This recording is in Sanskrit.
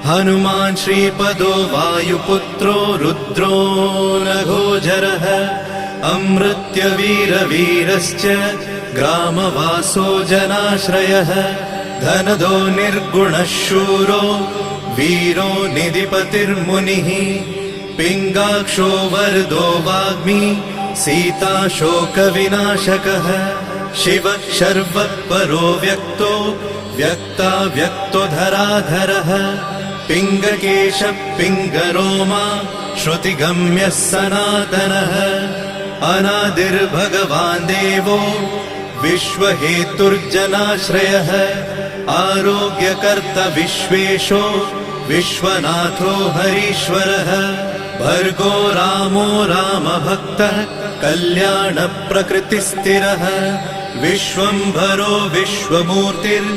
हनुमान् श्रीपदो वायुपुत्रो रुद्रो नघोजरः अमृत्यवीरवीरश्च ग्रामवासो जनाश्रयः धनदो निर्गुणः शूरो वीरो निधिपतिर्मुनिः पिङ्गाक्षो वरदो वाग्मी सीता शोकविनाशकः शिवः शर्वः परो व्यक्तो व्यक्तो धराधरः पिङ्गकेशः पिङ्गरोमा श्रुतिगम्यः सनातनः अनादिर्भगवान् देवो विश्वहेतुर्जनाश्रयः आरोग्यकर्ता विश्वेशो विश्वनाथो हरीश्वरः भर्गो रामो रामभक्तः कल्याणप्रकृतिस्थिरः विश्वम्भरो विश्वमूर्तिर्